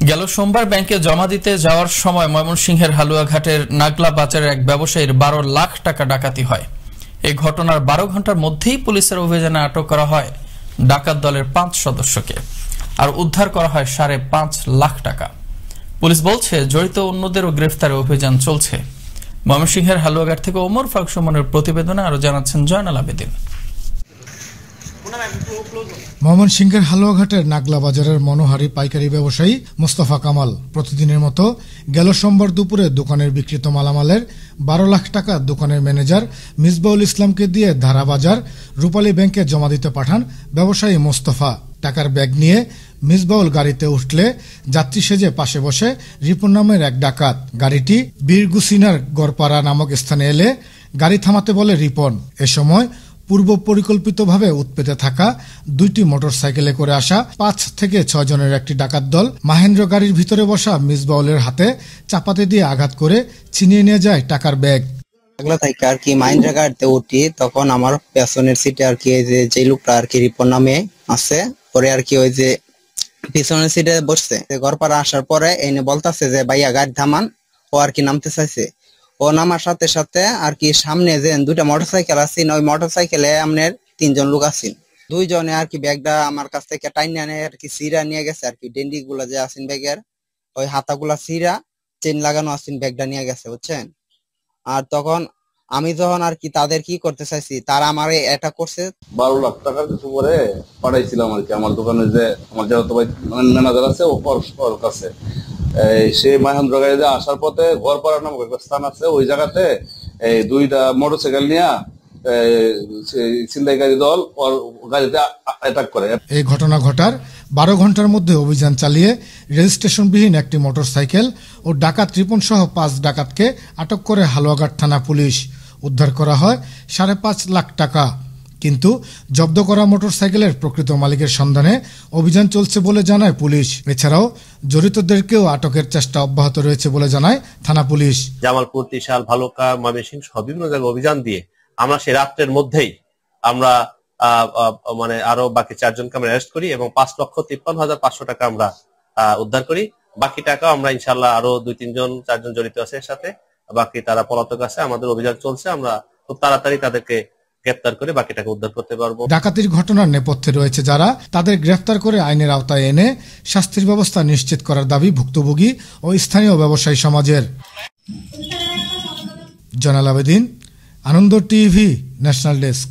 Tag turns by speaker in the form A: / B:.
A: গেল সোমবার ব্যাংকে জমা দিতে যাওয়ার সময় ময়মনসিংহের হালুয়াঘাটের নাগলা বাজারের এক ব্যবসায়ীর 12 লাখ টাকা ডাকাতি হয়। এই ঘটনার 12 ঘন্টার মধ্যেই পুলিশের অভিযানে আটক করা হয় ডাকাত দলের 5 সদস্যকে, আর উদ্ধার করা হয় 5.5 লাখ টাকা। পুলিশ বলছে জড়িত অন্যদেরও গ্রেফতারে অভিযান চলছে। ময়মনসিংহের হালুয়াঘাট থেকে ওমর ফারুক সুমনের প্রতিবেদনে আরো জানাচ্ছেন জয়নাল আবেদিন।
B: ময়মনসিংহের হালুয়াঘাটের নাগলা বাজারের মনোহারি পাইকারি ব্যবসায়ী মোস্তফা কামাল প্রতিদিনের মতো গেল সোমবার দুপুরে দোকানের বিক্রিত মালামালের 12 লাখ টাকা দোকানের ম্যানেজার মিসবাউল ইসলামকে দিয়ে ধারাবাজার রূপালী ব্যাংকে জমা দিতে পাঠান ব্যবসায়ী মোস্তফা। টাকার ব্যাগ নিয়ে মিসবাউল গাড়িতে উঠলে যাত্রী সেজে পাশে বসে রিপন নামের এক ডাকাত। গাড়িটি বীরগুসিনার গড়পাড়া নামক স্থানে এলে গাড়ি থামাতে বলে রিপন। এ সময় পূর্ব পরিকল্পিতভাবে উৎপেতে থাকা 2টি মোটরসাইকেলে করে আসা 5 থেকে 6 জনের একটি ডাকাত দল মাহেন্দ্র গাড়ির ভিতরে বসা মিসবাউলের হাতে চাপাতি দিয়ে আঘাত করে ছিনিয়ে নিয়ে যায় টাকার ব্যাগ।
C: থেকে আর কি মাহেন্দ্র গাড়িতে উঠি, তখন আমার পেছনের সিটে আর কি যে লোকটা আর কি রিপন নামে আছে, পরে আর কি ওই যে পিছনের সিটে বসছে। ঘরপাড়া আসার পরে এনে বলতেছে যে ভাইয়া গাড়ি থামান। ও আর কি নামতে চাইছে। ও নামার সাথে সাথে আর কি সামনে যে 2টা মোটরসাইকেল আছে, ওই মোটরসাইকেলে আপনার 3 জন লোক আছেন। 2 জনে আর কি ব্যাগটা আমার কাছ থেকে টাইনা নিয়ে আর কি সিরা নিয়ে গেছে। আর কি ডেন্ডি গুলা যে আছেন ব্যাগের, ওই হাতাগুলা সিরা চেন লাগানো আছেন, ব্যাগটা নিয়ে গেছে, বুঝছেন। আর তখন আমি যখন আর কি তাদের কি করতে চাইছি, তারা আমারে এটা করছে।
D: 12 লাখ টাকার কিছু করে পাঠাইছিলাম আর কি আমার দোকানে, যে আমার যেহেতু ম্যানেজার আছে ওর কাছে। সে মাহেন্দ্র গাড়িতে আসার পথে ঘরপাড়া নামক একটা স্থান আছে, ওই জায়গাতে 2টা মোটরসাইকেল নিয়ে ছিনতাইকারী দল ওর গাড়িতে অ্যাটাক করে।
B: এই ঘটনা ঘটার 12 ঘন্টার মধ্যে অভিযান চালিয়ে রেজিস্ট্রেশনবিহীন একটি মোটরসাইকেল ও ডাকাত রিপন সহ 5 ডাকাতকে আটক করে হালুয়াঘাট থানা পুলিশ। উদ্ধার করা হয় 5.5 লাখ টাকা। কিন্তু জব্দ করা মোটরসাইকেলের প্রকৃত মালিকের সন্ধানে অভিযান চলছে বলে জানায় পুলিশ। এছাড়াও জড়িতদেরকেও আটকের চেষ্টা অব্যাহত রয়েছে বলে জানায় থানা পুলিশ।
E: জামালপুর, ত্রিশাল, ভালুকা, ময়মনসিংহ সহ বিভিন্ন জায়গায় অভিযান দিয়ে আমরা সে রাত্রের মধ্যেই আমরা আরো বাকি 4 জনকে আমরা অ্যারেস্ট করি এবং 5,53,500 টাকা আমরা উদ্ধার করি। বাকি টাকা আমরা ইনশাল্লাহ আরো 2-3 জন 4 জন জড়িত আছে এর সাথে, বাকি তারা পলাতক আছে। আমাদের অভিযান চলছে, আমরা খুব তাড়াতাড়ি তাদেরকে গ্রেফতার করে বাকি টাকা উদ্ধার করতে পারবো।
B: ডাকাতির ঘটনার নেপথ্যে রয়েছে যারা, তাদের গ্রেফতার করে আইনের আওতায় এনে শাস্তির ব্যবস্থা নিশ্চিত করার দাবি ভুক্তভোগী ও স্থানীয় ব্যবসায়ী সমাজের। জয়নাল আবেদিন, আনন্দ টিভি, ন্যাশনাল ডেস্ক।